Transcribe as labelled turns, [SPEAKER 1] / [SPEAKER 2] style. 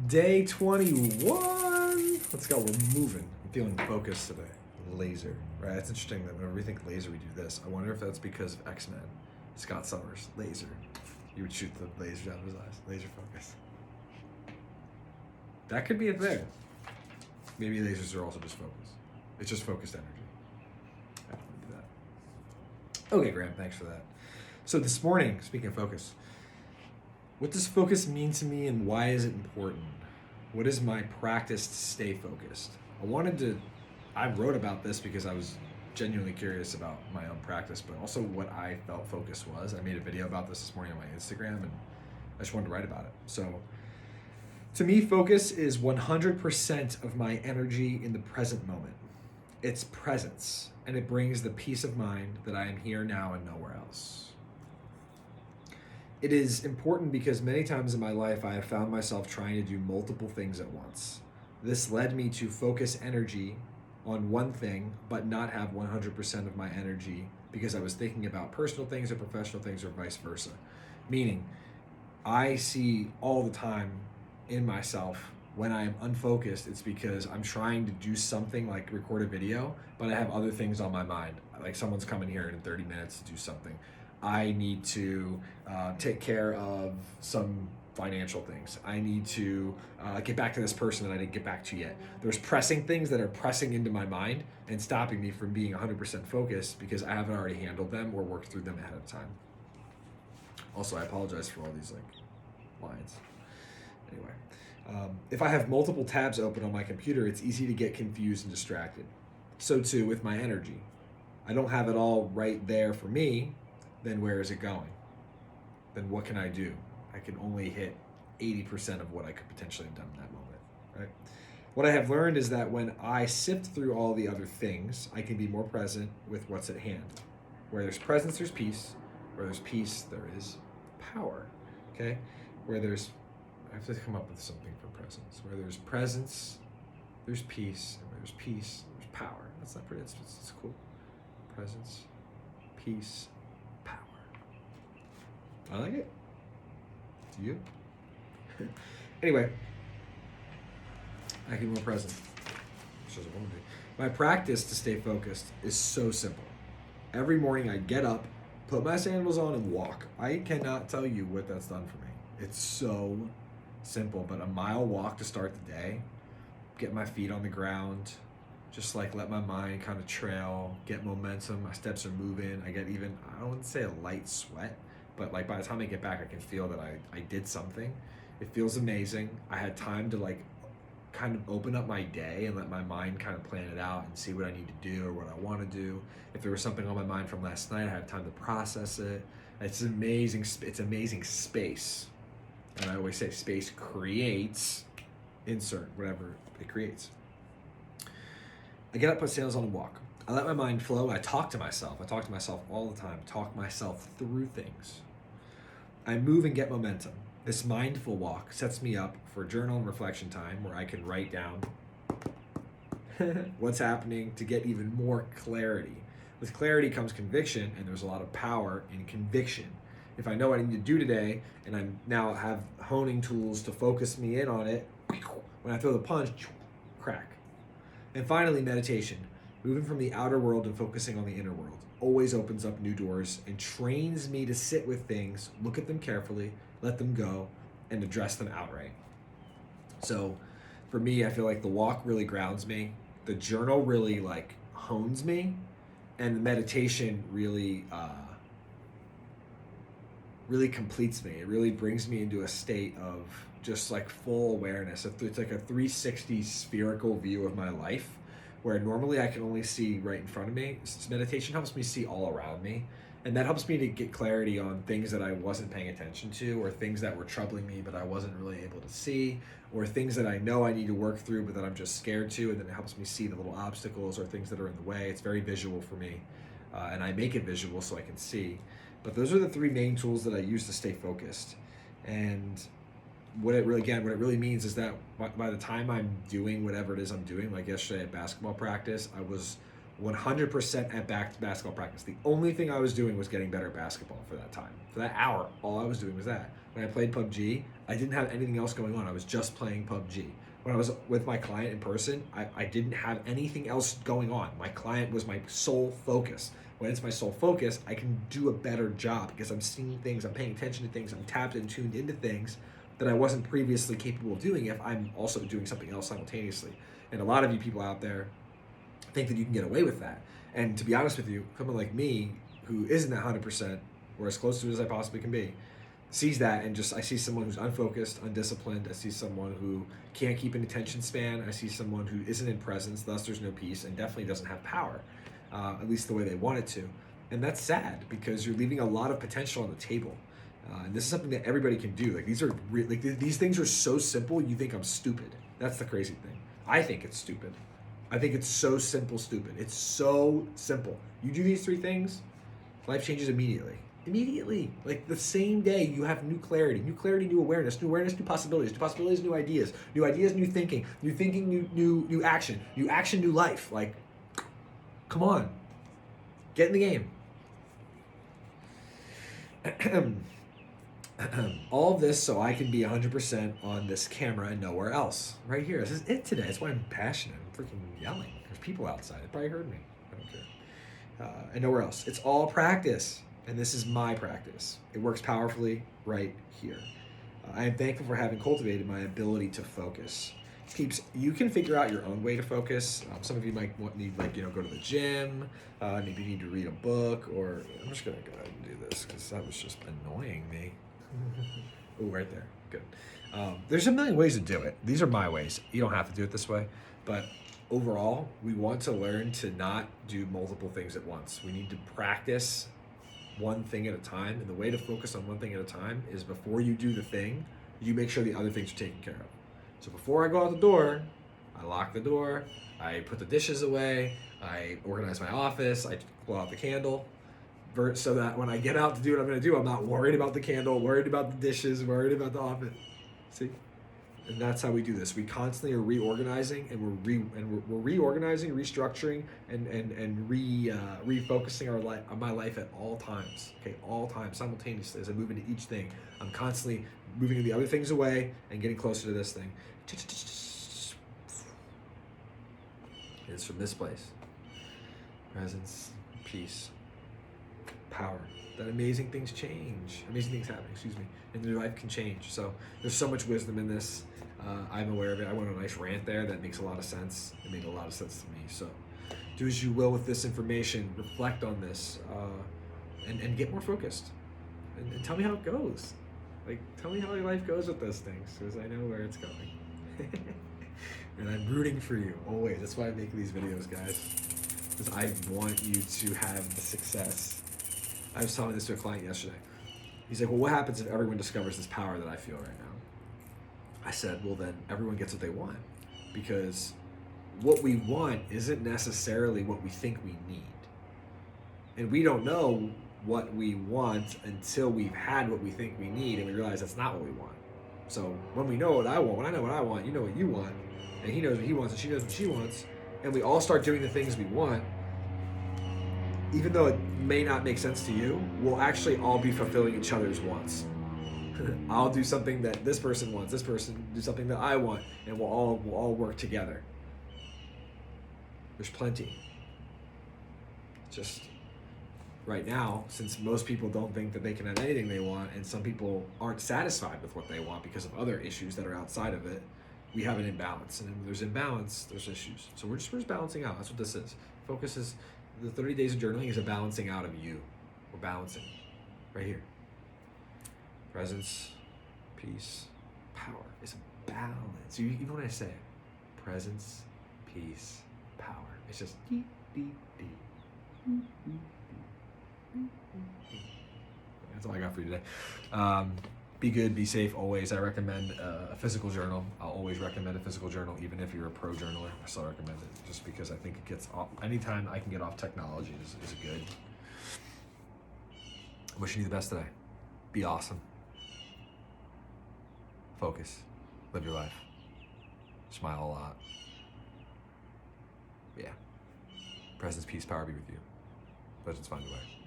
[SPEAKER 1] Day 21. Let's go. We're moving. I'm feeling focused today. Laser. Right? It's interesting that whenever we think laser, we do this. I wonder if that's because of X-Men. Scott Summers. Laser. You would shoot the laser out of his eyes. Laser focus. That could be a thing. Maybe lasers are also just focus. It's just focused energy. I don't want to do that. Okay, Graham. Thanks for that. So this morning, speaking of focus, what does focus mean to me and why is it important? What is my practice to stay focused? I wrote about this because I was genuinely curious about my own practice, but also what I felt focus was. I made a video about this morning on my Instagram and I just wanted to write about it. So to me, focus is 100% of my energy in the present moment. It's presence, and it brings the peace of mind that I am here now and nowhere else. It is important because many times in my life I have found myself trying to do multiple things at once. This led me to focus energy on one thing, but not have 100% of my energy because I was thinking about personal things or professional things or vice versa. Meaning, I see all the time in myself when I am unfocused, it's because I'm trying to do something like record a video, but I have other things on my mind. Like someone's coming here in 30 minutes to do something. I need to take care of some financial things. I need to get back to this person that I didn't get back to yet. There's pressing things that are pressing into my mind and stopping me from being 100% focused because I haven't already handled them or worked through them ahead of time. Also, I apologize for all these lines. Anyway, if I have multiple tabs open on my computer, it's easy to get confused and distracted. So too with my energy. I don't have it all right there for me, then where is it going? Then what can I do? I can only hit 80% of what I could potentially have done in that moment, right? What I have learned is that when I sift through all the other things, I can be more present with what's at hand. Where there's presence, there's peace. Where there's peace, there is power, okay? I have to come up with something for presence. Where there's presence, there's peace. And where there's peace, there's power. That's not pretty, that's cool. Presence, peace, power. I like it. Do you? Anyway, I can be more present. Shows a woman do. My practice to stay focused is so simple. Every morning I get up, put my sandals on, and walk. I cannot tell you what that's done for me. It's so simple, but a mile walk to start the day, get my feet on the ground, just let my mind kind of trail, get momentum. My steps are moving. I get even, I don't want to say a light sweat, but by the time I get back, I can feel that I did something. It feels amazing. I had time to kind of open up my day and let my mind kind of plan it out and see what I need to do or what I want to do. If there was something on my mind from last night, I had time to process it. It's amazing. It's amazing space. And I always say space creates, insert whatever it creates. I get up, put sandals on, and walk. I let my mind flow. I talk to myself. I talk to myself all the time. Talk myself through things. I move and get momentum. This mindful walk sets me up for journal and reflection time where I can write down what's happening to get even more clarity. With clarity comes conviction, and there's a lot of power in conviction. If I know what I need to do today, and I now have honing tools to focus me in on it, when I throw the punch, crack. And finally, meditation. Moving from the outer world and focusing on the inner world always opens up new doors and trains me to sit with things, look at them carefully, let them go, and address them outright. So for me, I feel like the walk really grounds me. The journal really hones me, and the meditation really completes me. It really brings me into a state of just full awareness. It's like a 360 spherical view of my life, where normally I can only see right in front of me. Meditation helps me see all around me, and that helps me to get clarity on things that I wasn't paying attention to, or things that were troubling me but I wasn't really able to see, or things that I know I need to work through but that I'm just scared to, and then it helps me see the little obstacles or things that are in the way. It's very visual for me, and I make it visual so I can see. But those are the three main tools that I use to stay focused. And what it really means is that by the time I'm doing whatever it is I'm doing, like yesterday at basketball practice, I was 100% at basketball practice. The only thing I was doing was getting better at basketball for that time. For that hour, all I was doing was that. When I played PUBG, I didn't have anything else going on. I was just playing PUBG. When I was with my client in person, I didn't have anything else going on. My client was my sole focus. When it's my sole focus, I can do a better job because I'm seeing things, I'm paying attention to things, I'm tapped and tuned into things that I wasn't previously capable of doing if I'm also doing something else simultaneously. And a lot of you people out there think that you can get away with that. And to be honest with you, someone like me, who isn't 100%, or as close to it as I possibly can be, sees that and just, I see someone who's unfocused, undisciplined. I see someone who can't keep an attention span. I see someone who isn't in presence, thus there's no peace, and definitely doesn't have power, at least the way they want it to. And that's sad because you're leaving a lot of potential on the table. And this is something that everybody can do. Like these are these things are so simple. You think I'm stupid. That's the crazy thing. I think it's stupid. I think it's so simple, stupid. It's so simple. You do these 3 things, life changes immediately. Immediately. Like the same day, you have new clarity, new awareness, new possibilities, new ideas, new thinking, new action, new life. Like, come on, get in the game. All of this so I can be 100% on this camera and nowhere else. Right here. This is it today. That's why I'm passionate. I'm freaking yelling. There's people outside. They probably heard me. I don't care. And nowhere else. It's all practice. And this is my practice. It works powerfully right here. I am thankful for having cultivated my ability to focus. Peeps, you can figure out your own way to focus. Some of you might need, go to the gym. Maybe you need to read a book, or I'm just gonna go ahead and do this because that was just annoying me. Oh, right there. Good. There's a million ways to do it. These are my ways. You don't have to do it this way, but overall, we want to learn to not do multiple things at once. We need to practice one thing at a time, and the way to focus on one thing at a time is before you do the thing, you make sure the other things are taken care of. So before I go out the door, I lock the door, I put the dishes away, I organize my office, I blow out the candle, so that when I get out to do what I'm going to do, I'm not worried about the candle, worried about the dishes, worried about the office. See? And that's how we do this. We constantly are reorganizing, and we're reorganizing, restructuring, and refocusing my life at all times. Okay, all times simultaneously. As I move into each thing, I'm constantly moving the other things away and getting closer to this thing. It's from this place. Presence, peace, power. That amazing things change. Amazing things happen, and your life can change. So there's so much wisdom in this. I'm aware of it. I went on a nice rant there that makes a lot of sense. It made a lot of sense to me. So do as you will with this information. Reflect on this, and get more focused. And tell me how it goes. Tell me how your life goes with those things, because I know where it's going. And I'm rooting for you always. That's why I make these videos, guys. Because I want you to have the success. I was telling this to a client yesterday. He's like, well, what happens if everyone discovers this power that I feel right now? I said, well, then everyone gets what they want. Because what we want isn't necessarily what we think we need. And we don't know what we want until we've had what we think we need and we realize that's not what we want. So when we know what I want, when I know what I want, you know what you want, and he knows what he wants and she knows what she wants, and we all start doing the things we want, even though it may not make sense to you, we'll actually all be fulfilling each other's wants. I'll do something that this person wants, this person do something that I want, and we'll all work together. There's plenty. Just right now, since most people don't think that they can have anything they want, and some people aren't satisfied with what they want because of other issues that are outside of it, we have an imbalance. And when there's imbalance, there's issues. So we're just balancing out. That's what this is. Focus is, the 30 days of journaling is a balancing out of you. We're balancing right here. Presence, peace, power. It's a balance. You know what I say? Presence, peace, power. It's just deep, deep, deep. That's all I got for you today. Be good, be safe always. I recommend a physical journal. I'll always recommend a physical journal, even if you're a pro journaler. I still recommend it just because I think it gets off, anytime I can get off technology is good. I'm wishing you the best today. Be awesome. Focus. Live your life. Smile a lot. Yeah. Presence, peace, power be with you. Legends find a way.